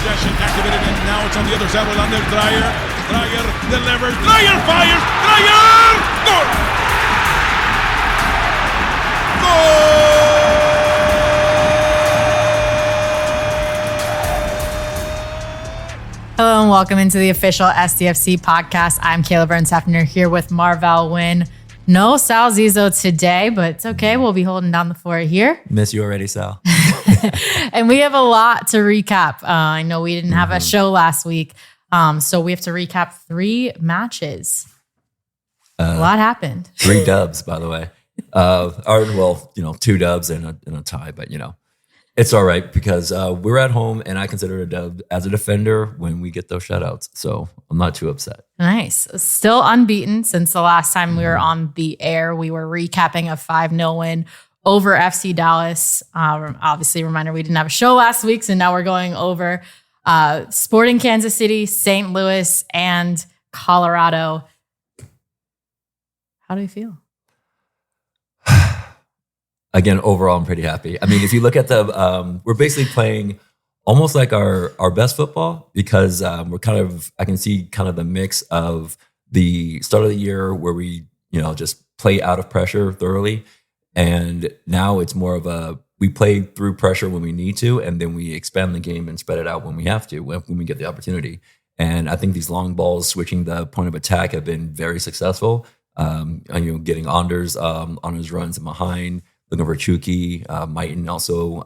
possession, activated, and now it's on the other side with Lander Dreyer. Dreyer delivers. Dreyer fires. Dreyer! Goal! Goal! Hello and welcome into the official SDFC podcast. I'm Kaila Burns-Hefner here with Marvell Win. No Sal Zizzo today, but it's okay. We'll be holding down the fort here. Miss you already, Sal. And we have a lot to recap. I know we didn't have a show last week, so we have to recap 3 matches. A lot happened. 3 dubs, by the way. 2 dubs and a tie, but it's all right because we're at home, and I consider it a dub as a defender when we get those shutouts. So I'm not too upset. Nice. Still unbeaten since the last time we were on the air. We were recapping a 5-0 win over FC Dallas. Obviously, reminder, we didn't have a show last week, so now we're going over Sporting Kansas City, St. Louis, and Colorado. How do you feel? Again, overall, I'm pretty happy. I mean, if you look at we're basically playing almost like our best football because we're I can see kind of the mix of the start of the year where we, just play out of pressure thoroughly. And now it's more of we play through pressure when we need to, and then we expand the game and spread it out when we have to, when we get the opportunity. And I think these long balls, switching the point of attack, have been very successful. Getting Anders on his runs and behind, looking for Chucky, Mighton also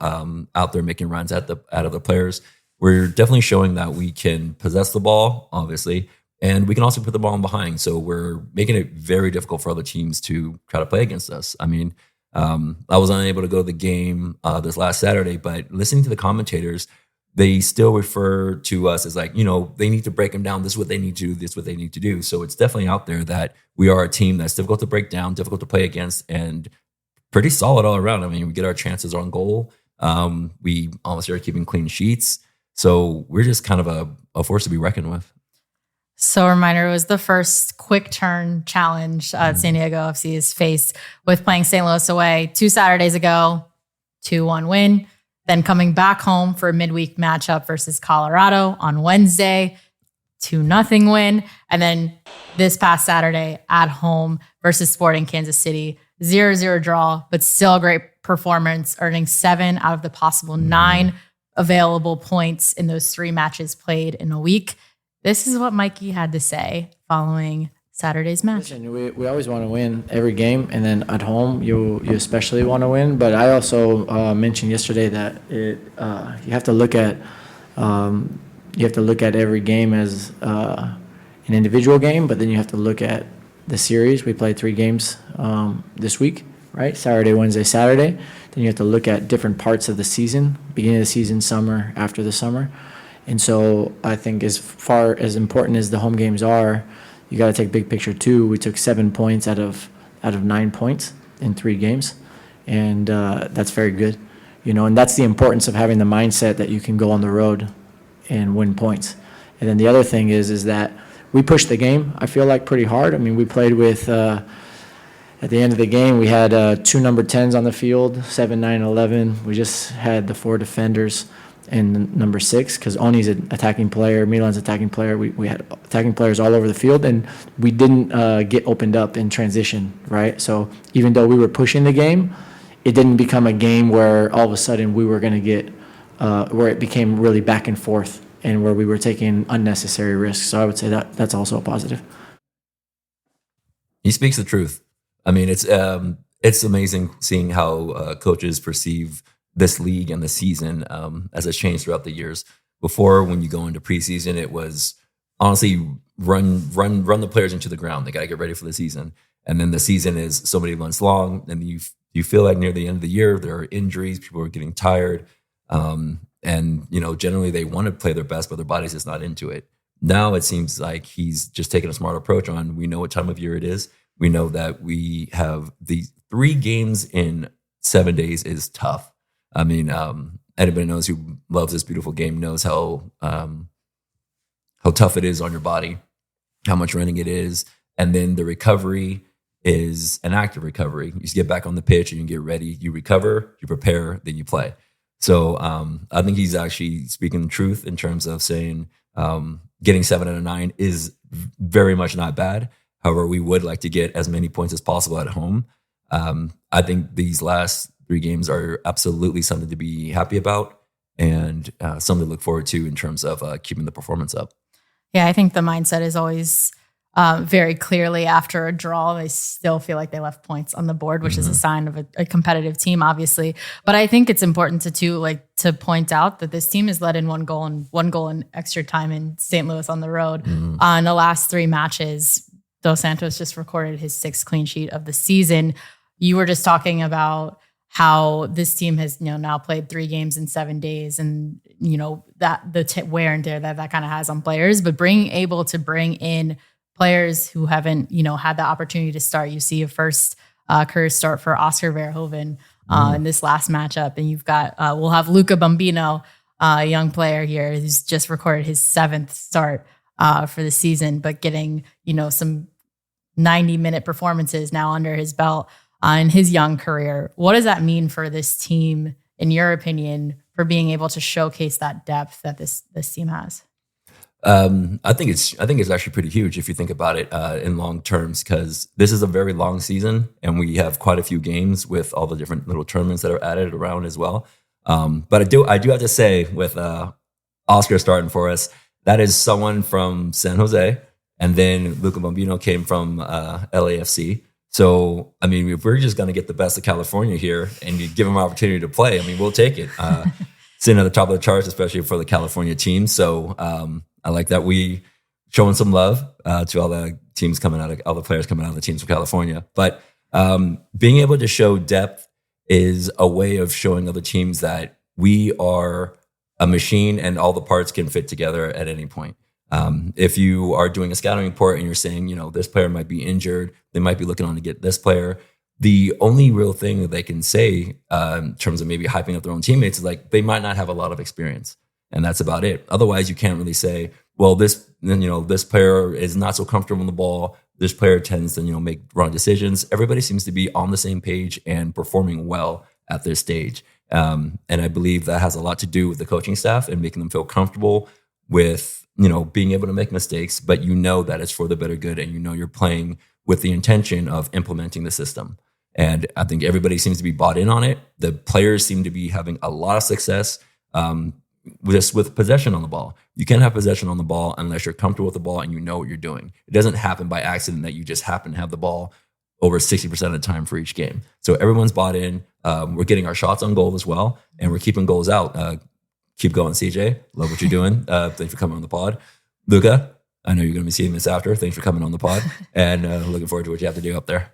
out there making runs out of the players. We're definitely showing that we can possess the ball, obviously, and we can also put the ball in behind. So we're making it very difficult for other teams to try to play against us. I mean, I was unable to go to the game this last Saturday, but listening to the commentators, they still refer to us as like, they need to break them down. This is what they need to do. This is what they need to do. So it's definitely out there that we are a team that's difficult to break down, difficult to play against, and pretty solid all around. I mean, we get our chances on goal. We obviously are keeping clean sheets. So we're just kind of a force to be reckoned with. So reminder, it was the first quick turn challenge San Diego FC has faced with playing St. Louis away 2 Saturdays ago, 2-1 win. Then coming back home for a midweek matchup versus Colorado on Wednesday, 2-0 win. And then this past Saturday at home versus Sporting Kansas City, 0-0 draw, but still a great performance, earning 7 out of the possible 9 available points in those 3 matches played in a week. This is what Mikey had to say following Saturday's match. Listen, we always want to win every game, and then at home you especially want to win. But I also mentioned yesterday that you have to look at every game as an individual game, but then you have to look at the series. We played 3 games this week, right? Saturday, Wednesday, Saturday. Then you have to look at different parts of the season, beginning of the season, summer, after the summer. And so I think as far as important as the home games are, you got to take big picture too. We took 7 points out of 9 points in 3 games, and that's very good, And that's the importance of having the mindset that you can go on the road and win points. And then the other thing is that we pushed the game, I feel like, pretty hard. I mean, we played with, at the end of the game, we had 2 number 10s on the field, 7, 9, 11. We just had the 4 defenders and number 6, because Oni's an attacking player, Milan's attacking player. We had attacking players all over the field, and we didn't get opened up in transition, right? So even though we were pushing the game, it didn't become a game where all of a sudden we were going to get, where it became really back and forth, and where we were taking unnecessary risks. So I would say that's also a positive. He speaks the truth. I mean, it's amazing seeing how coaches perceive this league and the season as it's changed throughout the years. Before, when you go into preseason, it was honestly run the players into the ground. They got to get ready for the season. And then the season is so many months long, and you feel like near the end of the year there are injuries, people are getting tired. And, generally they want to play their best, but their body's just not into it. Now it seems like he's just taking a smart approach on, we know what time of year it is. We know that we have the 3 games in 7 days is tough. I mean, anybody knows who loves this beautiful game knows how tough it is on your body, how much running it is. And then the recovery is an active recovery. You just get back on the pitch and you get ready, you recover, you prepare, then you play. So I think he's actually speaking the truth in terms of saying getting 7 out of 9 is very much not bad. However, we would like to get as many points as possible at home. I think these last 3 games are absolutely something to be happy about and something to look forward to in terms of keeping the performance up. Yeah, I think the mindset is always very clearly after a draw, they still feel like they left points on the board, which is a sign of a competitive team, obviously. But I think it's important to point out that this team has let in one goal in extra time in St. Louis on the road. In the last 3 matches, Dos Santos just recorded his 6th clean sheet of the season. You were just talking about how this team has now played 3 games in 7 days, and that the wear and tear that kind of has on players. But able to bring in players who haven't had the opportunity to start. You see a first career start for Oscar Verhoeven in this last matchup, and you've got we'll have Luca Bombino, a young player here who's just recorded his 7th start for the season, but getting some 90-minute performances now under his belt in his young career. What does that mean for this team, in your opinion, for being able to showcase that depth that this team has? I think it's actually pretty huge if you think about it in long terms, because this is a very long season and we have quite a few games with all the different little tournaments that are added around as well. But I do have to say, with Oscar starting for us, that is someone from San Jose, and then Luca Bombino came from LAFC. So, I mean, if we're just going to get the best of California here and you give them an opportunity to play, I mean, we'll take it. Sitting at the top of the charts, especially for the California team. So I like that we showing some love to all the teams all the players coming out of the teams from California. But being able to show depth is a way of showing other teams that we are a machine and all the parts can fit together at any point. If you are doing a scouting report and you're saying, this player might be injured, they might be looking on to get this player. The only real thing that they can say in terms of maybe hyping up their own teammates is like they might not have a lot of experience, and that's about it. Otherwise, you can't really say, well, this player is not so comfortable on the ball. This player tends to make wrong decisions. Everybody seems to be on the same page and performing well at this stage, and I believe that has a lot to do with the coaching staff and making them feel comfortable with being able to make mistakes, but that it's for the better good, and you're playing with the intention of implementing the system. And I think everybody seems to be bought in on it. The players seem to be having a lot of success just with possession on the ball. You can't have possession on the ball unless you're comfortable with the ball and you know what you're doing. It doesn't happen by accident that you just happen to have the ball over 60% of the time for each game. So everyone's bought in. We're getting our shots on goal as well, and we're keeping goals out. Keep going, CJ. Love what you're doing. Thanks for coming on the pod. Luca, I know you're going to be seeing this after. Thanks for coming on the pod, and looking forward to what you have to do up there.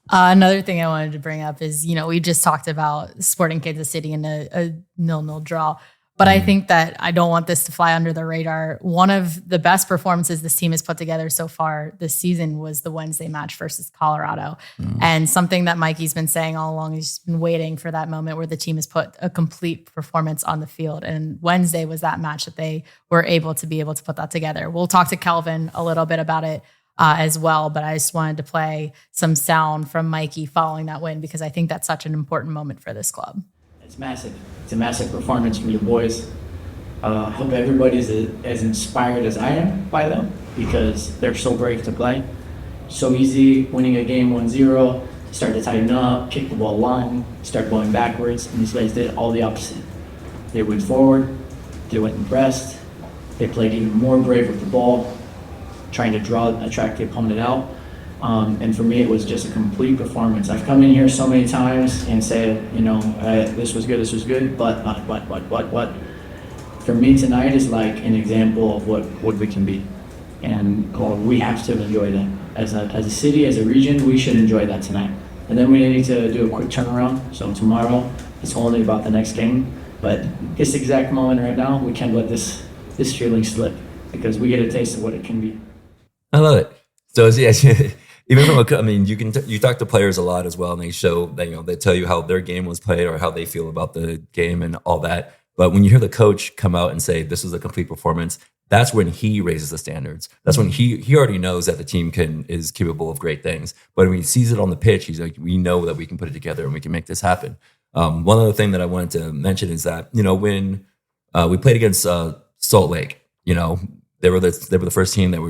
Another thing I wanted to bring up is, we just talked about Sporting Kansas City in a 0-0 draw. But I think that I don't want this to fly under the radar. One of the best performances this team has put together so far this season was the Wednesday match versus Colorado. And something that Mikey's been saying all along, he's been waiting for that moment where the team has put a complete performance on the field. And Wednesday was that match that they were able to put that together. We'll talk to Kelvin a little bit about it as well, but I just wanted to play some sound from Mikey following that win because I think that's such an important moment for this club. It's massive. It's a massive performance from your boys. I hope everybody's as inspired as I am by them because they're so brave to play. So easy winning a game 1-0, start to tighten up, kick the ball long, start going backwards, and these guys did all the opposite. They went forward, they went and pressed, they played even more brave with the ball, trying to attract the opponent out. And for me, it was just a complete performance. I've come in here so many times and said, this was good, but. For me, tonight is like an example of what we can be. And we have to enjoy that. As a city, as a region, we should enjoy that tonight. And then we need to do a quick turnaround. So tomorrow, it's only about the next game. But this exact moment right now, we can't let this feeling slip because we get a taste of what it can be. I love it. So even from you talk to players a lot as well, and they show that they tell you how their game was played or how they feel about the game and all that. But when you hear the coach come out and say this was a complete performance, that's when he raises the standards. That's when he already knows that the team is capable of great things. But when he sees it on the pitch, he's like, we know that we can put it together and we can make this happen. One other thing that I wanted to mention is that, when we played against Salt Lake, they were the first team that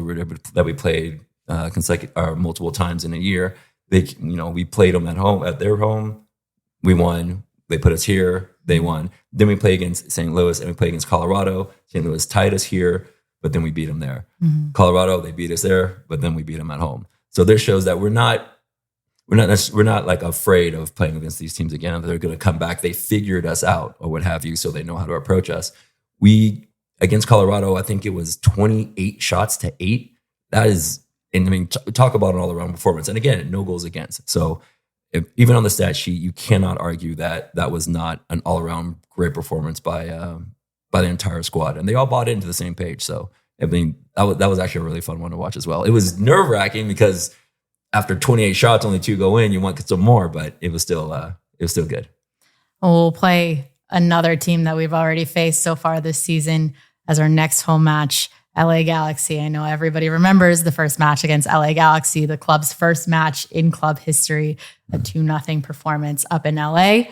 we played multiple times in a year. We played them at their home. We won. They put us here. They won. Then we play against St. Louis and we play against Colorado. St. Louis tied us here, but then we beat them there. Mm-hmm. Colorado, they beat us there, but then we beat them at home. So this shows that we're not like afraid of playing against these teams again. They're going to come back. They figured us out or what have you, so they know how to approach us. We against Colorado, I think it was 28 shots to 8. That is, and I mean, talk about an all-around performance. And again, no goals against. So even on the stat sheet, you cannot argue that was not an all-around great performance by the entire squad. And they all bought into the same page. So I mean, that was actually a really fun one to watch as well. It was nerve-wracking because after 28 shots, only 2 go in. You want some more, but it was still good. We'll play another team that we've already faced so far this season as our next home match, LA Galaxy. I know everybody remembers the first match against LA Galaxy, the club's first match in club history, a 2-0 performance up in LA.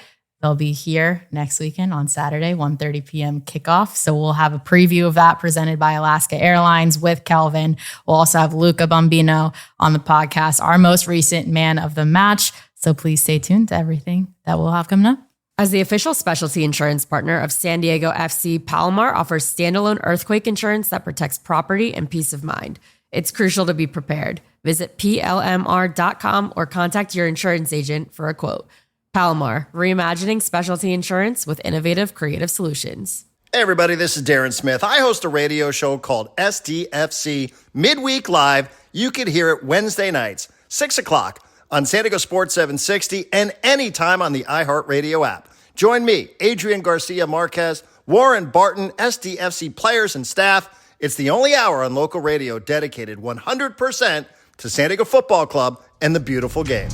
They'll be here next weekend on Saturday, 1:30 p.m. kickoff. So we'll have a preview of that presented by Alaska Airlines with Kelvin. We'll also have Luca Bombino on the podcast, our most recent man of the match. So please stay tuned to everything that we'll have coming up. As the official specialty insurance partner of San Diego FC, Palomar offers standalone earthquake insurance that protects property and peace of mind. It's crucial to be prepared. Visit plmr.com or contact your insurance agent for a quote. Palomar, reimagining specialty insurance with innovative, creative solutions. Hey everybody, this is Darren Smith. I host a radio show called SDFC Midweek Live. You can hear it Wednesday nights, 6 o'clock on San Diego Sports 760 and anytime on the iHeartRadio app. Join me, Adrian Garcia Marquez, Warren Barton, SDFC players and staff. It's the only hour on local radio dedicated 100% to San Diego Football Club and the beautiful game.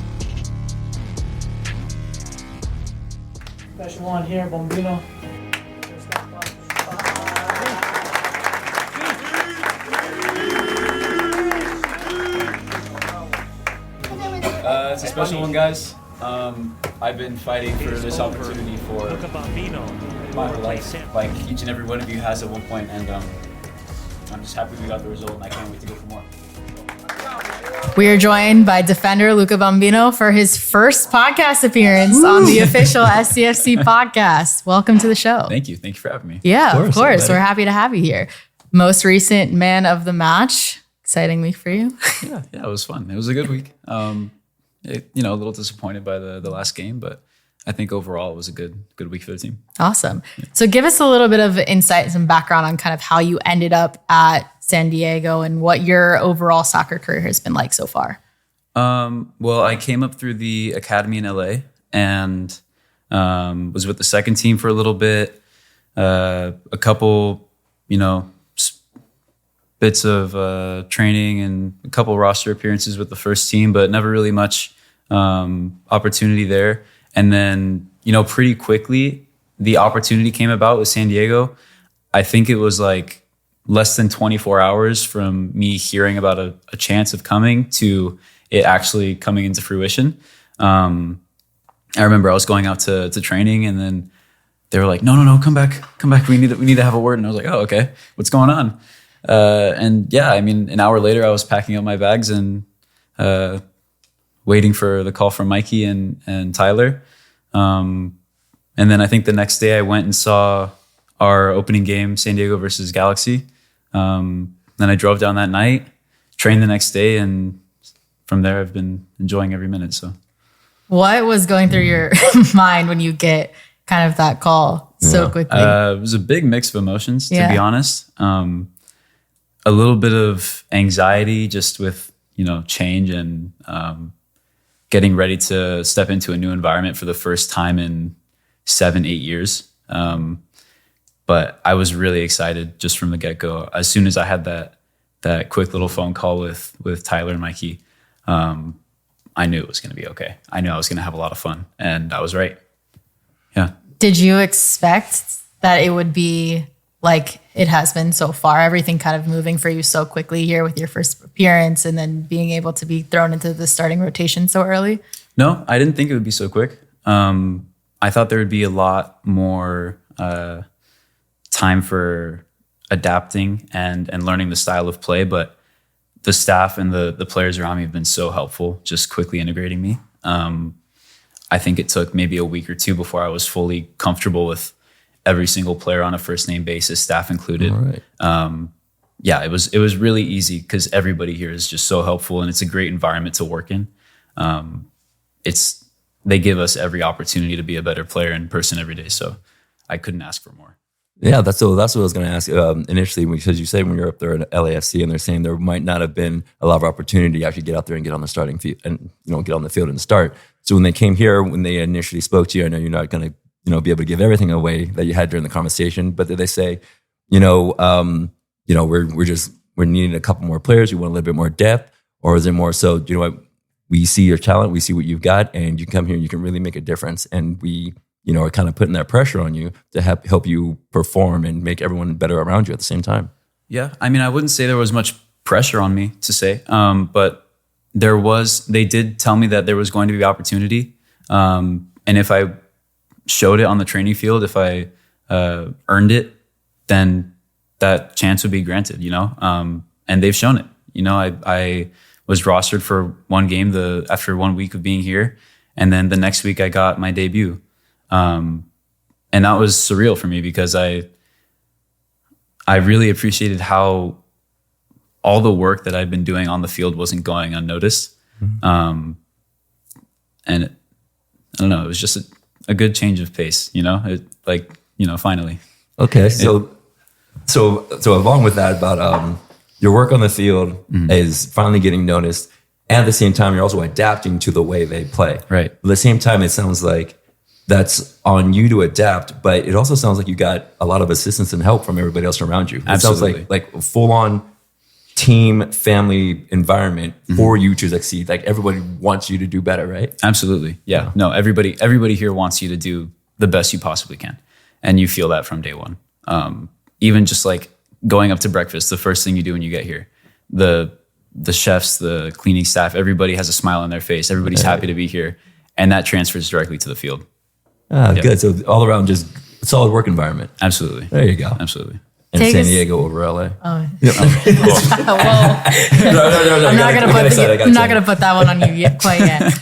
Special one here, Bombino. It's a special one, guys. I've been fighting for this opportunity for Luca Bombino. my whole life, like each and every one of you has at one point, and I'm just happy we got the result, and I can't wait to go for more. We are joined by defender Luca Bombino for his first podcast appearance on the official SCFC podcast. Welcome to the show. Thank you for having me. Yeah, of course. We're happy to have you here. Most recent man of the match. Exciting week for you. Yeah, it was fun. It was a good week. A little disappointed by the last game, but I think overall it was a good week for the team. Awesome. So give us a little bit of insight, some background on kind of how you ended up at San Diego and what your overall soccer career has been like so far. Well, I came up through the academy in LA and was with the second team for a little bit, a couple, bits of training and a couple roster appearances with the first team, but never really much opportunity there. And then, pretty quickly, the opportunity came about with San Diego. I think it was like less than 24 hours from me hearing about a chance of coming to it actually coming into fruition. I remember I was going out to training, and then they were like, no, come back. We need to have a word. And I was like, oh, okay. What's going on? An hour later I was packing up my bags and waiting for the call from Mikey and Tyler. And then I think the next day I went and saw our opening game, San Diego versus Galaxy. Then I drove down that night, trained the next day, and from there I've been enjoying every minute. So, what was going through your mind when you get kind of that call so quickly? It was a big mix of emotions, to be honest. A little bit of anxiety just with, change and getting ready to step into a new environment for the first time in 7-8 years. But I was really excited just from the get-go. As soon as I had that quick little phone call with Tyler and Mikey, I knew it was going to be okay. I knew I was going to have a lot of fun, and I was right. Yeah. Did you expect that it would be like it has been so far, everything kind of moving for you so quickly here with your first appearance and then being able to be thrown into the starting rotation so early? No, I didn't think it would be so quick. I I thought there would be a lot more time for adapting and learning the style of play, but the staff and the players around me have been so helpful, just quickly integrating me. I think it took maybe a week or two before I was fully comfortable with every single player on a first name basis, staff included. Right. Yeah, it was really easy because everybody here is just so helpful, and it's a great environment to work in. They give us every opportunity to be a better player in person every day, so I couldn't ask for more. Yeah, that's what I was going to ask initially, because you said when you're up there at LAFC and they're saying there might not have been a lot of opportunity to actually get out there and get on the starting field and get on the field and start. So when they came here, when they initially spoke to you, I know you're not going to be able to give everything away that you had during the conversation, but did they say, we're needing a couple more players, we want a little bit more depth, or is it more so, you know what, we see your talent, we see what you've got, and you come here and you can really make a difference, and we are kind of putting that pressure on you to help you perform and make everyone better around you at the same time? Yeah, I mean, I wouldn't say there was much pressure on me to say, but they did tell me that there was going to be opportunity. And if I showed it on the training field, if I earned it, then that chance would be granted, and they've shown it. I was rostered for one game after 1 week of being here. And then the next week I got my debut. And that was surreal for me because I really appreciated how all the work that I'd been doing on the field wasn't going unnoticed. Mm-hmm. And I don't know, it was just a good change of pace, finally. Okay. So along with that, about your work on the field mm-hmm. is finally getting noticed. And at the same time, you're also adapting to the way they play. Right. At the same time, it sounds like that's on you to adapt, but it also sounds like you got a lot of assistance and help from everybody else around you. It Absolutely. sounds like a full-on team, family environment mm-hmm. for you to succeed. Like everybody wants you to do better, right? Absolutely. Yeah. No, everybody here wants you to do the best you possibly can. And you feel that from day one. Even just like going up to breakfast, the first thing you do when you get here, the chefs, the cleaning staff, everybody has a smile on their face. Everybody's happy to be here. And that transfers directly to the field. Good. So all around, just a solid work environment. Absolutely. There you go. Absolutely. And San Diego over LA. Oh. Well, I'm not going to put that one on you quite yet.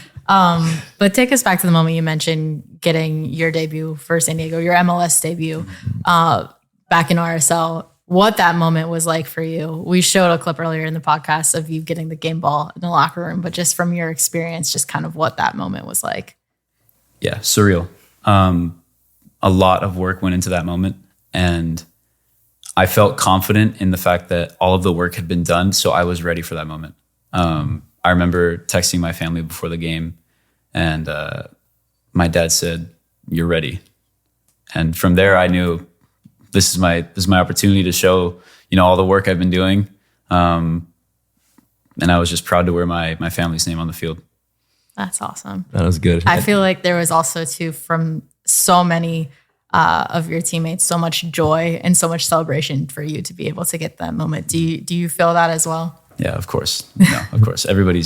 But take us back to the moment you mentioned getting your debut for San Diego, your MLS debut back in RSL. What that moment was like for you. We showed a clip earlier in the podcast of you getting the game ball in the locker room, but just from your experience, just kind of what that moment was like. Yeah, surreal. A lot of work went into that moment, and I felt confident in the fact that all of the work had been done, so I was ready for that moment. I remember texting my family before the game, and my dad said, "You're ready." And from there, I knew this is my opportunity to show, all the work I've been doing. And I was just proud to wear my family's name on the field. That's awesome. That was good. I feel like there was also too, from so many of your teammates, so much joy and so much celebration for you to be able to get that moment. Do you feel that as well? Yeah, of course. No, of course. Everybody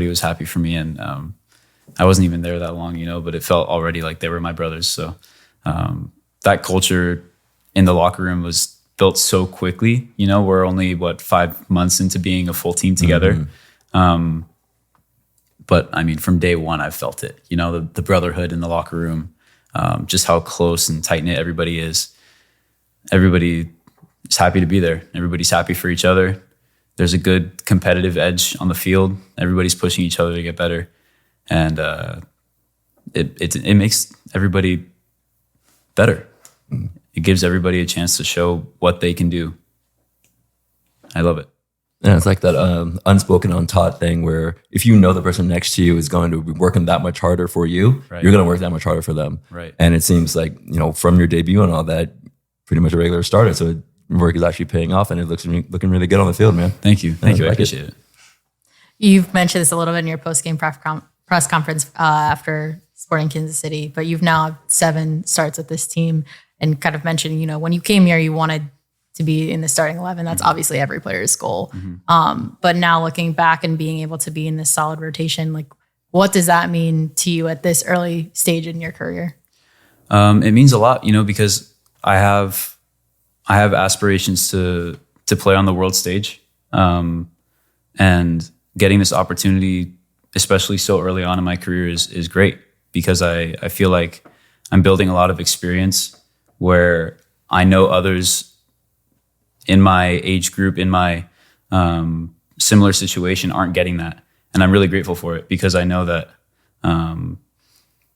was happy for me, and I wasn't even there that long, but it felt already like they were my brothers. So that culture in the locker room was built so quickly. We're only 5 months into being a full team together. Mm-hmm. But I mean, from day one, I've felt it, the brotherhood in the locker room, just how close and tight knit everybody is. Everybody is happy to be there. Everybody's happy for each other. There's a good competitive edge on the field. Everybody's pushing each other to get better. And it makes everybody better. Mm. It gives everybody a chance to show what they can do. I love it. Yeah, it's like that unspoken, untaught thing where if you know the person next to you is going to be working that much harder for you, right, you're going to work that much harder for them. Right. And it seems like, from your debut and all that, pretty much a regular starter. So work is actually paying off, and it looks looking really good on the field, man. Thank you. Thank you. I appreciate it. You've mentioned this a little bit in your post-game press conference after Sporting Kansas City, but you've now had 7 starts with this team and kind of mentioned, when you came here, you wanted to be in the starting 11. That's obviously every player's goal. Mm-hmm. But now looking back and being able to be in this solid rotation, like what does that mean to you at this early stage in your career? It means a lot, because I have aspirations to play on the world stage, and getting this opportunity, especially so early on in my career, is great, because I feel like I'm building a lot of experience where I know others in my age group, in my similar situation, aren't getting that. And I'm really grateful for it, because I know that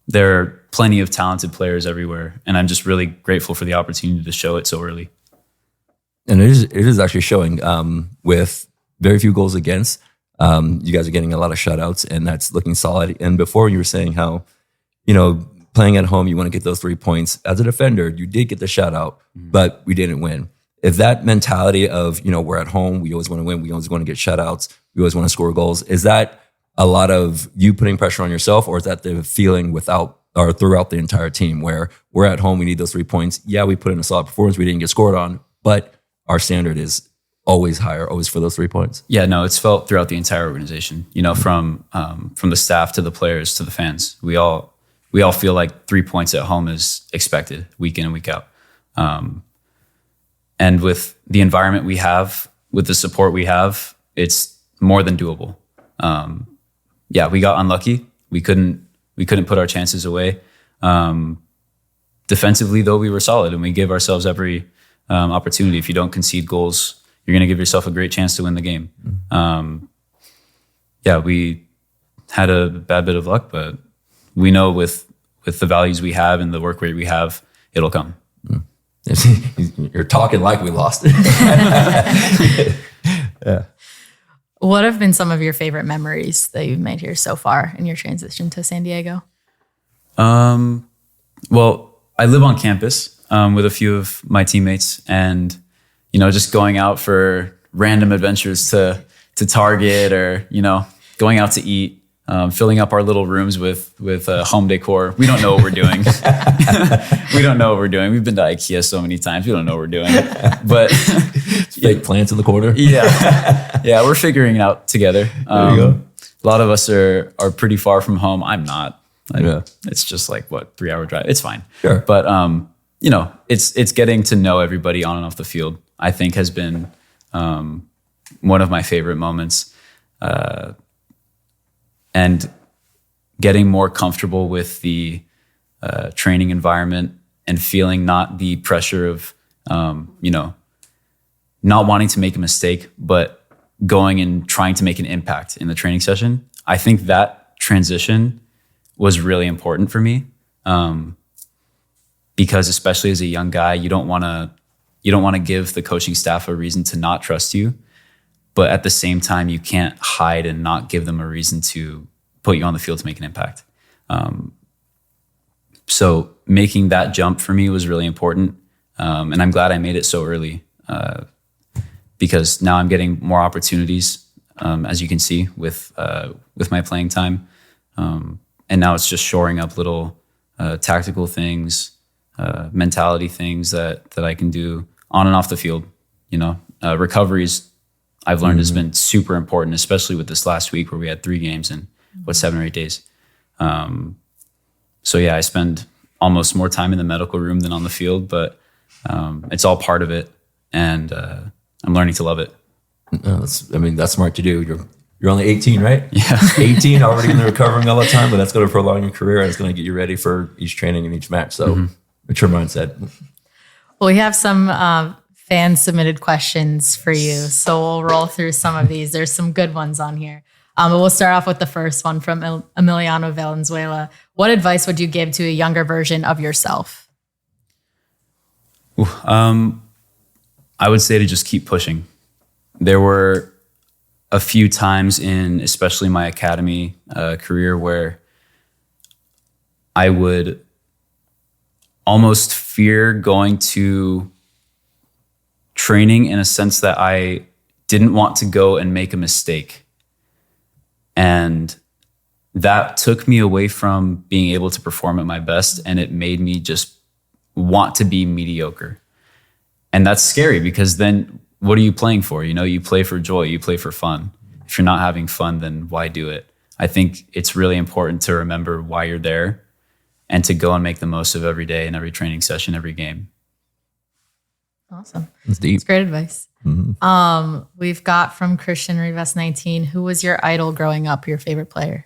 there are plenty of talented players everywhere. And I'm just really grateful for the opportunity to show it so early. And it is actually showing with very few goals against. You guys are getting a lot of shutouts, and that's looking solid. And before you were saying how, playing at home, you want to get those 3 points. As a defender, you did get the shutout, but we didn't win. If that mentality of, we're at home, we always want to win, we always want to get shutouts, we always want to score goals, is that a lot of you putting pressure on yourself, or is that the feeling throughout the entire team where we're at home, we need those 3 points? Yeah, we put in a solid performance, we didn't get scored on, but our standard is always higher, always for those 3 points. Yeah, no, it's felt throughout the entire organization, from the staff to the players to the fans. We all feel like 3 points at home is expected week in and week out. And with the environment we have, with the support we have, it's more than doable. Yeah, we got unlucky. We couldn't put our chances away. Defensively, though, we were solid, and we gave ourselves every opportunity. If you don't concede goals, you're going to give yourself a great chance to win the game. Yeah, we had a bad bit of luck, but we know with the values we have and the work rate we have, it'll come. You're talking like we lost. Yeah. What have been some of your favorite memories that you've made here so far in your transition to San Diego? Well, I live on campus with a few of my teammates, and just going out for random adventures to Target, or going out to eat, filling up our little rooms with home decor. We don't know what we're doing. We don't know what we're doing. We've been to IKEA so many times. We don't know what we're doing. But fake plants in the corner. Yeah, we're figuring it out together. There you go. A lot of us are pretty far from home. I'm not. Yeah. It's just 3-hour drive. It's fine. Sure. But it's getting to know everybody on and off the field, I think, has been one of my favorite moments. And getting more comfortable with the training environment, and feeling not the pressure of, not wanting to make a mistake, but going and trying to make an impact in the training session. I think that transition was really important for me, because especially as a young guy, you don't want to give the coaching staff a reason to not trust you. But at the same time, you can't hide and not give them a reason to put you on the field to make an impact. So making that jump for me was really important. And I'm glad I made it so early, because now I'm getting more opportunities, as you can see with my playing time. And now it's just shoring up little tactical things, mentality things that I can do on and off the field. Recoveries, I've learned, has been super important, especially with this last week where we had 3 games in 7 or 8 days. So yeah, I spend almost more time in the medical room than on the field, but it's all part of it, and I'm learning to love it. That's smart to do. You're only 18, right? Yeah. 18, already in the recovering all the time, but that's going to prolong your career, and it's going to get you ready for each training and each match. So mature mindset. Well, we have some fan submitted questions for you, so we'll roll through some of these. There's some good ones on here. But we'll start off with the first one from Emiliano Valenzuela. What advice would you give to a younger version of yourself? I would say to just keep pushing. There were a few times in especially my academy career where I would almost fear going to training, in a sense that I didn't want to go and make a mistake. And that took me away from being able to perform at my best, and it made me just want to be mediocre. And that's scary, because then what are you playing for? You play for joy, you play for fun. If you're not having fun, then why do it? I think it's really important to remember why you're there, and to go and make the most of every day and every training session, every game. Awesome. It's deep. It's great advice. We've got from Christian Rivas 19, who was your idol growing up, your favorite player?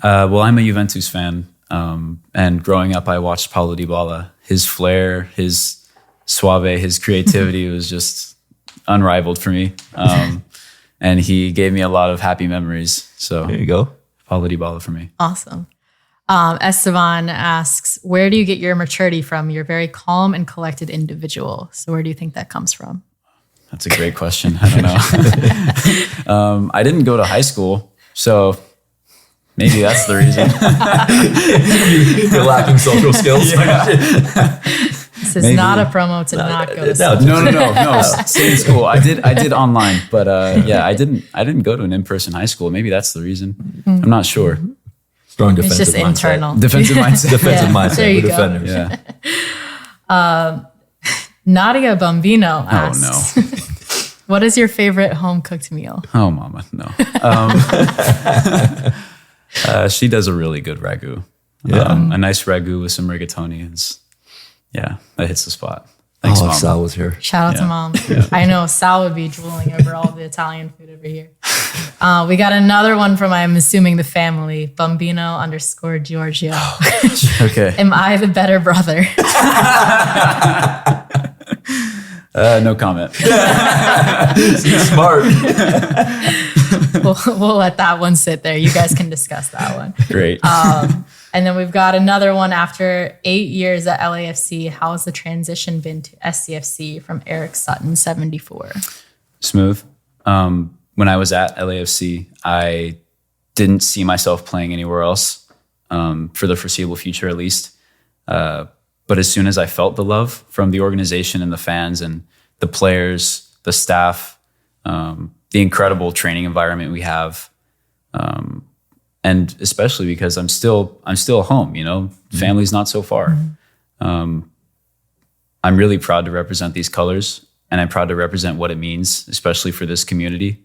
Well, I'm a Juventus fan. And growing up, I watched Paulo Dybala. His flair, his suave, his creativity was just unrivaled for me. And he gave me a lot of happy memories. So There you go. Paulo Dybala for me. Awesome. Esteban asks, where do you get your maturity from? You're a very calm and collected individual. So where do you think that comes from? That's a great question. I don't know. I didn't go to high school, so maybe that's the reason. You're lacking social skills. This is not a promo to not go to school. No. Stay in school. I did online, but I didn't go to an in-person high school. Maybe that's the reason. I'm not sure. Strong It's defensive just mindset. internal. Defensive mindset. Defensive Yeah, mindset. there you We're go. defenders. Yeah. Nadia Bombino Oh asks, what is your favorite home-cooked meal? Oh, mama, no. She does a really good ragu. A nice ragu with some rigatoni is, that hits the spot. Thanks, If mama. Sal was here. Shout out to mom. I know Sal would be drooling over all the Italian food over here. We got another one from, I'm assuming, the family, Bombino_Giorgio. Okay. Am I the better brother? No comment. Smart. We'll let that one sit there. You guys can discuss that one. Great. And then we've got another one after 8 years at LAFC. How has the transition been to SCFC from Eric Sutton, 74? Smooth. When I was at LAFC, I didn't see myself playing anywhere else for the foreseeable future, at least. But as soon as I felt the love from the organization and the fans and the players, the staff, the incredible training environment we have, and especially because I'm still home, family's not so far. I'm really proud to represent these colors, and I'm proud to represent what it means, especially for this community.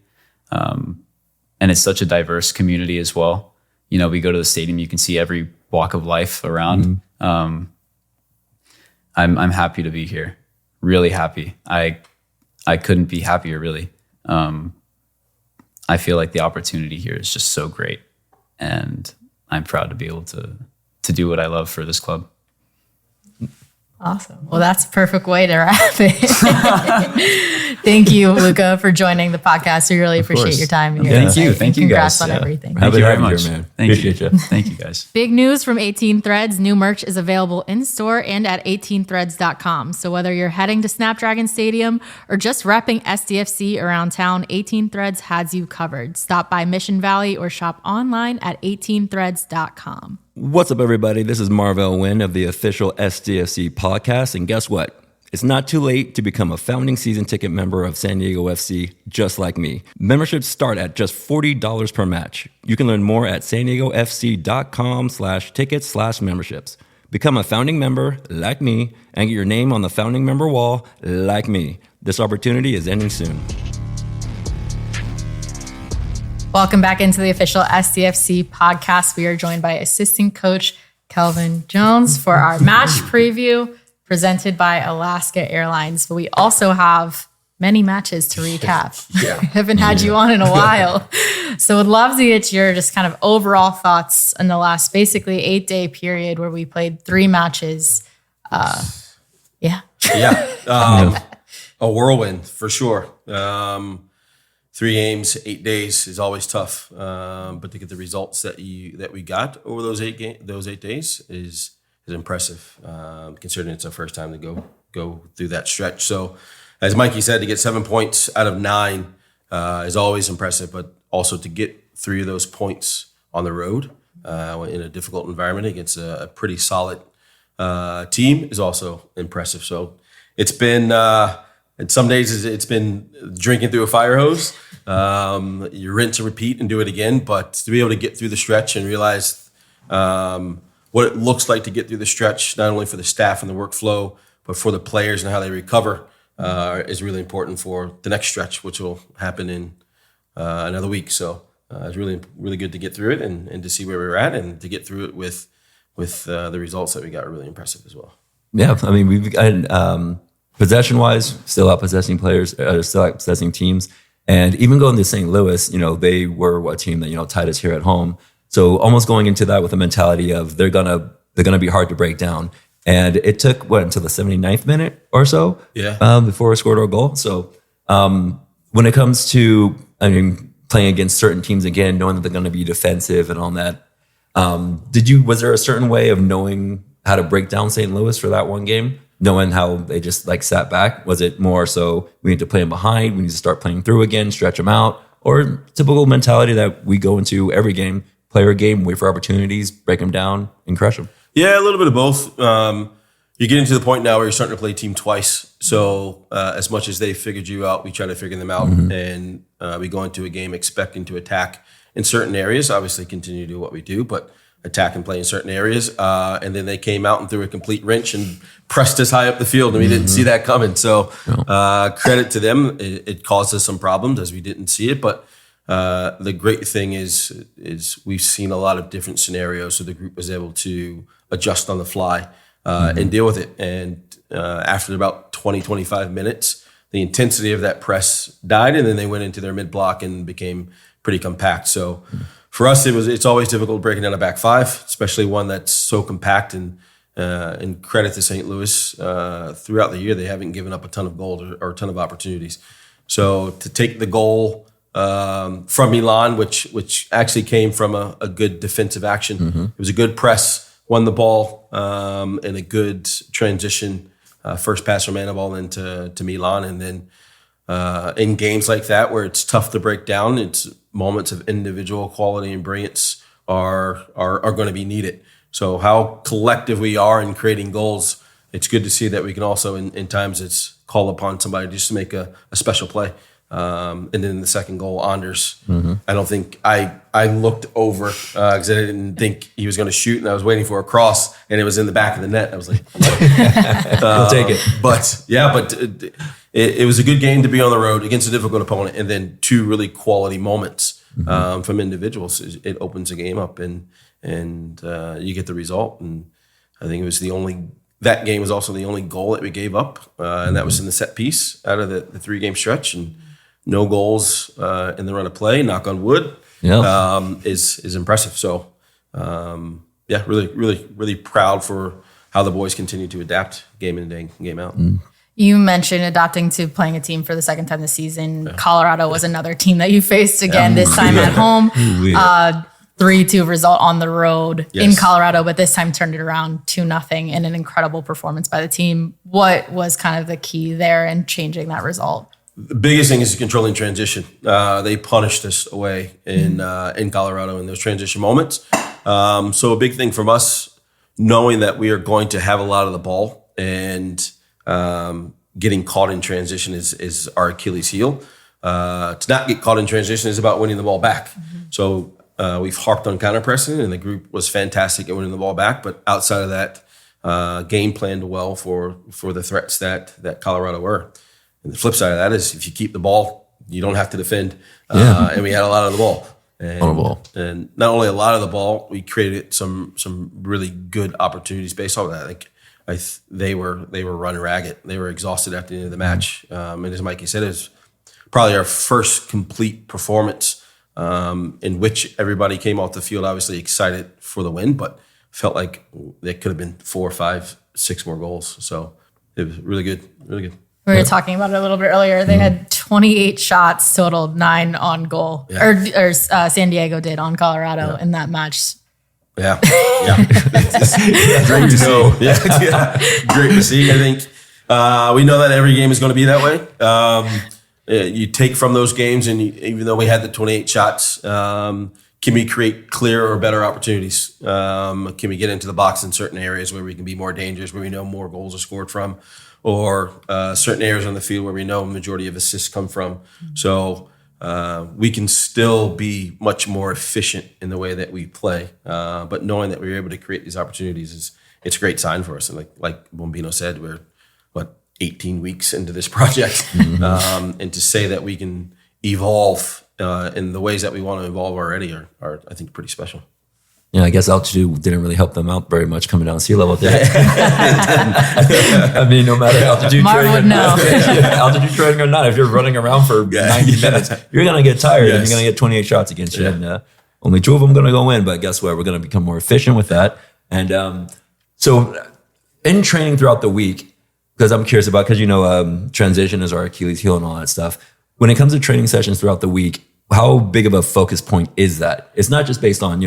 And it's such a diverse community as well. We go to the stadium, you can see every walk of life around. I'm happy to be here. Really happy. I couldn't be happier, really. I feel like the opportunity here is just so great. And I'm proud to be able to do what I love for this club. Awesome. Well, that's a perfect way to wrap it. Thank you, Luca, for joining the podcast. We really appreciate course. your time. And Yeah, your thank you. insight. Thank And you, congrats guys. on Yeah. everything. Thank you very much, Here, man. Thank Appreciate you. Thank you, guys. Big news from 18 Threads. New merch is available in store and at 18threads.com. So whether you're heading to Snapdragon Stadium or just repping SDFC around town, 18 Threads has you covered. Stop by Mission Valley or shop online at 18threads.com. What's up, everybody? This is Marvell Wynn of the official SDFC podcast. And guess what? It's not too late to become a founding season ticket member of San Diego FC, just like me. Memberships start at just $40 per match. You can learn more at sandiegofc.com/tickets/memberships. Become a founding member like me and get your name on the founding member wall like me. This opportunity is ending soon. Welcome back into the official SDFC podcast. We are joined by assistant coach Kelvin Jones for our match preview presented by Alaska Airlines. But we also have many matches to recap. We haven't had you on in a while. So would love to get your just kind of overall thoughts in the last basically 8-day period where we played 3 matches. A whirlwind for sure. 3 games, 8 days is always tough. But to get the results that we got over those 8 days is impressive. Considering it's our first time to go through that stretch. So, as Mikey said, to get 7 points out of 9 is always impressive. But also to get 3 of those points on the road in a difficult environment against a pretty solid team is also impressive. So it's been. And some days it's been drinking through a fire hose. You rinse and repeat and do it again. But to be able to get through the stretch and realize what it looks like to get through the stretch, not only for the staff and the workflow, but for the players and how they recover is really important for the next stretch, which will happen in another week. So it's really, really good to get through it and to see where we're at and to get through it with the results that we got are really impressive as well. Yeah, I mean, we've got possession-wise, still out possessing players, still out possessing teams. And even going to St. Louis, they were a team that, tied us here at home. So almost going into that with a mentality of they're gonna be hard to break down. And it took until the 79th minute or so before we scored our goal. So when it comes to playing against certain teams again, knowing that they're going to be defensive and all that, was there a certain way of knowing how to break down St. Louis for that one game? Knowing how they just sat back? Was it more so we need to play them behind, we need to start playing through again, stretch them out, or typical mentality that we go into every game, play our game, wait for opportunities, break them down, and crush them? Yeah, a little bit of both. You're getting to the point now where you're starting to play team twice. So as much as they figured you out, we try to figure them out. And we go into a game expecting to attack in certain areas, obviously continue to do what we do, but attack and play in certain areas. And then they came out and threw a complete wrench and pressed us high up the field, and we didn't see that coming. So credit to them. It caused us some problems as we didn't see it. But the great thing is we've seen a lot of different scenarios, so the group was able to adjust on the fly and deal with it. And after about 20, 25 minutes, the intensity of that press died, and then they went into their mid-block and became pretty compact. So for us, it's always difficult breaking down a back five, especially one that's so compact. And credit to St. Louis, throughout the year, they haven't given up a ton of goals or a ton of opportunities. So to take the goal from Milan, which actually came from a good defensive action. It was a good press, won the ball, and a good transition. First pass from Anibal into Milan. And then in games like that where it's tough to break down, it's moments of individual quality and brilliance are going to be needed. So how collective we are in creating goals, it's good to see that we can also, in times, it's call upon somebody just to make a special play. And then the second goal, Anders, I don't think I looked over because I didn't think he was going to shoot, and I was waiting for a cross, and it was in the back of the net. I was like, I'll take it. But it was a good game to be on the road against a difficult opponent, and then two really quality moments from individuals. It opens the game up, and you get the result. And I think it was that game was also the only goal that we gave up, and that was in the set piece out of the 3-game stretch. And no goals in the run of play, knock on wood, is impressive. So, really, really, really proud for how the boys continue to adapt game in and game out. You mentioned adapting to playing a team for the second time this season. Colorado was another team that you faced again, this time at home. 3-2 result on the road in Colorado, but this time turned it around 2-0 in an incredible performance by the team. What was kind of the key there in changing that result? The biggest thing is controlling transition. They punished us away in Colorado in those transition moments. So a big thing from us, knowing that we are going to have a lot of the ball, and getting caught in transition is our Achilles heel. To not get caught in transition is about winning the ball back. So we've harped on counter pressing, and the group was fantastic at winning the ball back. But outside of that, game planned well for the threats that Colorado were. And the flip side of that is if you keep the ball, you don't have to defend. And we had a lot of the ball. And not only a lot of the ball, we created some really good opportunities based on that. They were run ragged. They were exhausted after the end of the match. And as Mikey said, it was probably our first complete performance in which everybody came off the field obviously excited for the win, but felt like there could have been 4, 5, 6 more goals. So it was really good, really good. We were talking about it a little bit earlier. They had 28 shots total, 9 on goal. Or San Diego did on Colorado in that match. Yeah. Great to see. Yeah. Great to see. I think we know that every game is going to be that way. You take from those games, and even though we had the 28 shots, can we create clearer or better opportunities? Can we get into the box in certain areas where we can be more dangerous, where we know more goals are scored from, or certain areas on the field where we know a majority of assists come from? So we can still be much more efficient in the way that we play. But knowing that we were able to create these opportunities it's a great sign for us. And like Bombino said, we're 18 weeks into this project, and to say that we can evolve in the ways that we want to evolve already are I think pretty special. I guess altitude didn't really help them out very much coming down sea level, did it? I mean, no matter altitude Marv training would or know. not, altitude training or not, if you're running around for 90 minutes, you're going to get tired and you're going to get 28 shots against you. And only 2 of them going to go in. But guess what? We're going to become more efficient with that. And so in training throughout the week, because I'm curious about, because transition is our Achilles heel and all that stuff. When it comes to training sessions throughout the week, how big of a focus point is that? It's not just based on,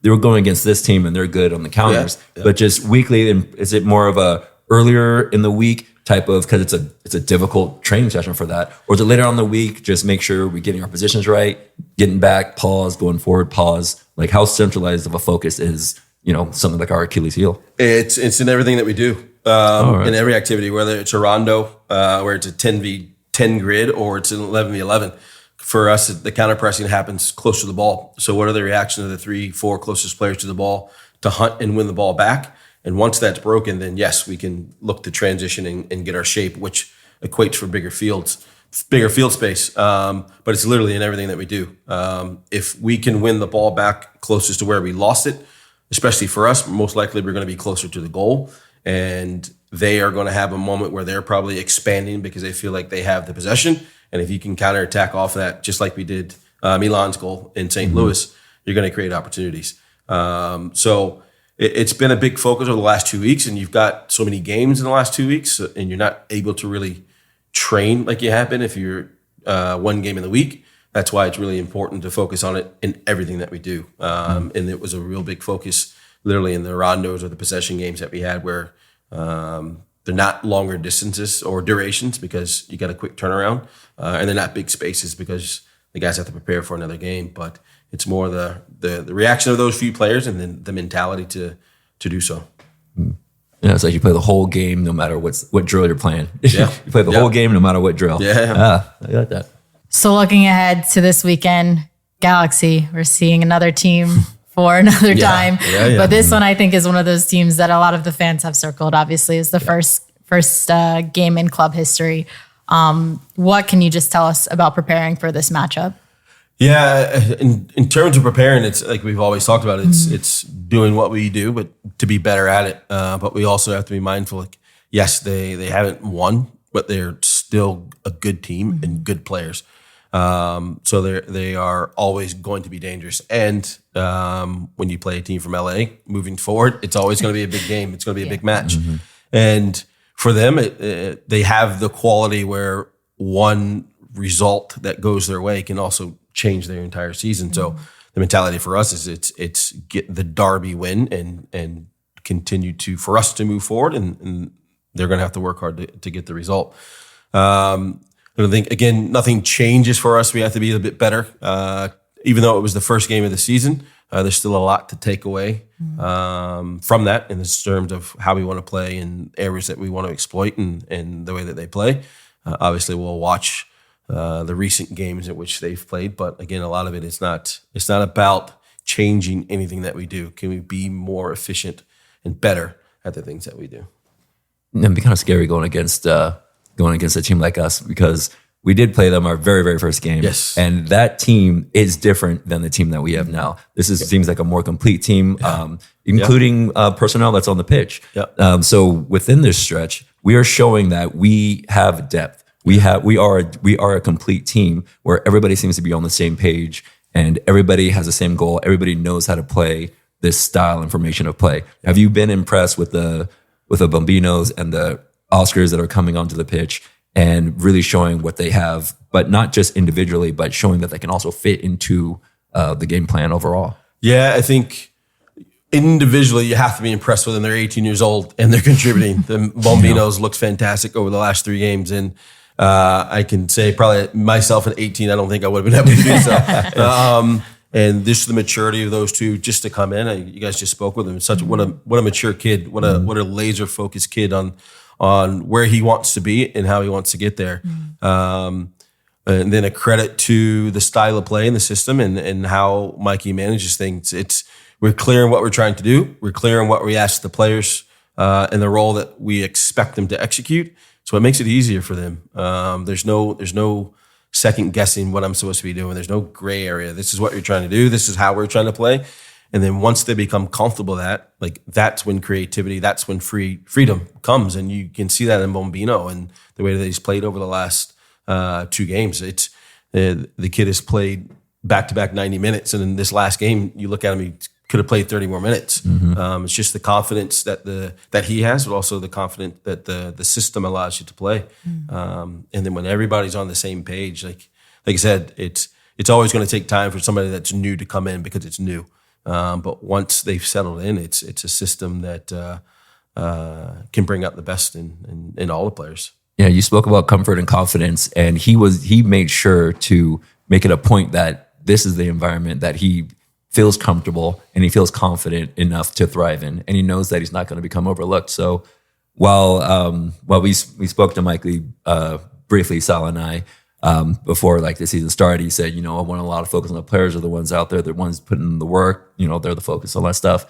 they were going against this team and they're good on the counters, but just weekly. And is it more of a earlier in the week type of, because it's a difficult training session for that? Or is it later on in the week, just make sure we're getting our positions right, getting back, pause, going forward, pause? Like how centralized of a focus is, something like our Achilles heel? It's in everything that we do, in every activity, whether it's a rondo, where it's a 10v10 grid, or it's an 11v11. For us, the counter pressing happens close to the ball. So what are the reactions of the 3-4 closest players to the ball to hunt and win the ball back? And once that's broken, then yes, we can look to transition and get our shape, which equates for bigger field space. But it's literally in everything that we do. If we can win the ball back closest to where we lost it, especially for us, most likely we're going to be closer to the goal. And they are going to have a moment where they're probably expanding because they feel like they have the possession. And if you can counterattack off that, just like we did Milan's goal in St. Louis, you're going to create opportunities. So it's been a big focus over the last 2 weeks, and you've got so many games in the last 2 weeks, and you're not able to really train like you have been if you're one game in the week. That's why it's really important to focus on it in everything that we do. And it was a real big focus literally in the rondos or the possession games that we had where they're not longer distances or durations because you got a quick turnaround, and they're not big spaces because the guys have to prepare for another game. But it's more the reaction of those few players and then the mentality to do so. Yeah, it's like you play the whole game no matter what drill you're playing. Yeah. You play the whole game no matter what drill. Yeah. I got that. So looking ahead to this weekend, Galaxy, we're seeing another team for another time. Yeah. But this one I think is one of those teams that a lot of the fans have circled, obviously, is the first game in club history. What can you just tell us about preparing for this matchup? Yeah, in terms of preparing, it's like we've always talked about. It's doing what we do, but to be better at it. But we also have to be mindful. Like, yes, they haven't won, but they're still a good team and good players. So they are always going to be dangerous. And when you play a team from LA, moving forward, it's always going to be a big game. It's going to be a big match. And for them, they have the quality where one result that goes their way can also change their entire season. So the mentality for us is it's get the derby win and continue for us to move forward, and they're going to have to work hard to get the result. I don't think, again, nothing changes for us. We have to be a bit better. Even though it was the first game of the season, there's still a lot to take away from that in terms of how we want to play and areas that we want to exploit and the way that they play. Obviously, we'll watch the recent games in which they've played, but again, a lot of it's not about changing anything that we do. Can we be more efficient and better at the things that we do? It'd be kind of scary going against a team like us because we did play them our very, very first game. Yes. And that team is different than the team that we have now. This seems like a more complete team, including personnel that's on the pitch. Yeah. So within this stretch, we are showing that we have depth. We are a complete team where everybody seems to be on the same page and everybody has the same goal. Everybody knows how to play this style and formation of play. Have you been impressed with the Bombinos and the Oscars that are coming onto the pitch and really showing what they have, but not just individually, but showing that they can also fit into the game plan overall? Yeah, I think individually you have to be impressed with them. They're 18 years old and they're contributing. The Bombinos looked fantastic over the last 3 games, and I can say probably myself at 18, I don't think I would have been able to do so. And this is the maturity of those two just to come in. You guys just spoke with him. What a mature kid. What a laser focused kid on where he wants to be and how he wants to get there. And then a credit to the style of play in the system and how Mikey manages things. We're clear on what we're trying to do. We're clear on what we ask the players and the role that we expect them to execute. So it makes it easier for them. There's no second guessing what I'm supposed to be doing. There's no gray area. This is what you're trying to do. This is how we're trying to play. And then once they become comfortable with that, like that's when creativity, that's when freedom comes. And you can see that in Bombino and the way that he's played over the last 2 games. It's the kid has played back-to-back 90 minutes. And in this last game, you look at him, he could have played 30 more minutes. It's just the confidence that he has, but also the confidence that the system allows you to play. And then when everybody's on the same page, like I said, it's always going to take time for somebody that's new to come in because it's new. But once they've settled in, it's a system that can bring out the best in all the players. Yeah, you spoke about comfort and confidence, and he made sure to make it a point that this is the environment that he feels comfortable and he feels confident enough to thrive in, and he knows that he's not going to become overlooked. So while we spoke to Mikey briefly, Sal and I, before like the season started, he said, I want a lot of focus on the players are the ones out there, the ones putting in the work, they're the focus on that stuff.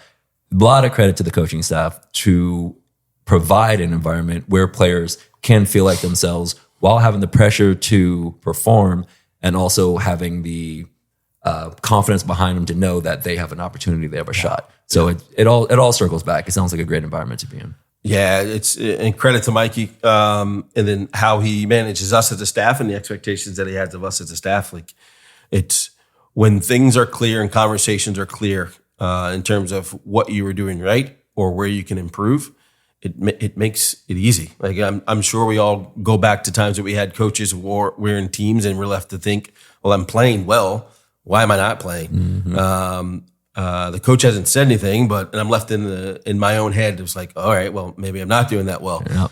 A lot of credit to the coaching staff to provide an environment where players can feel like themselves while having the pressure to perform and also having the confidence behind them to know that they have an opportunity, they have a shot. So it all circles back. It sounds like a great environment to be in. Yeah, it's and credit to Mikey, and then how he manages us as a staff and the expectations that he has of us as a staff. Like, it's when things are clear and conversations are clear in terms of what you were doing right or where you can improve. It makes it easy. Like I'm sure we all go back to times that we had coaches we're in teams and we're left to think, well, I'm playing well. Why am I not playing? The coach hasn't said anything, and I'm left in my own head. It was like, all right, well, maybe I'm not doing that well. Yeah.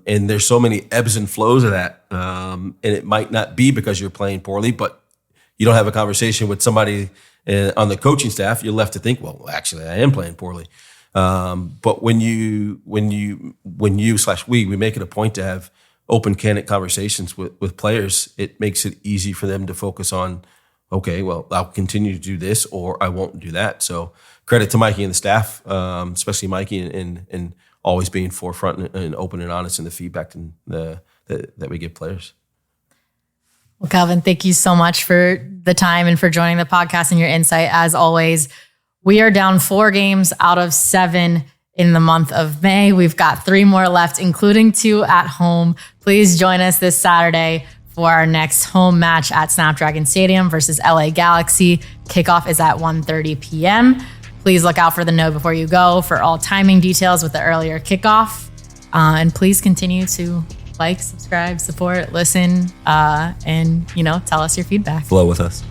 And there's so many ebbs and flows of that. And it might not be because you're playing poorly, but you don't have a conversation with somebody on the coaching staff. You're left to think, well, actually, I am playing poorly. But when we make it a point to have open, candid conversations with players, it makes it easy for them to focus on, okay, well, I'll continue to do this or I won't do that. So credit to Mikey and the staff, especially Mikey, and always being forefront and open and honest in the feedback that we give players. Well, Kelvin, thank you so much for the time and for joining the podcast and your insight. As always, we are down 4 games out of 7 in the month of May. We've got 3 more left, including 2 at home. Please join us this Saturday for our next home match at Snapdragon Stadium versus LA Galaxy. Kickoff is at 1:30 p.m. Please look out for the note before you go for all timing details with the earlier kickoff. And please continue to like, subscribe, support, listen, and tell us your feedback. Flow with us.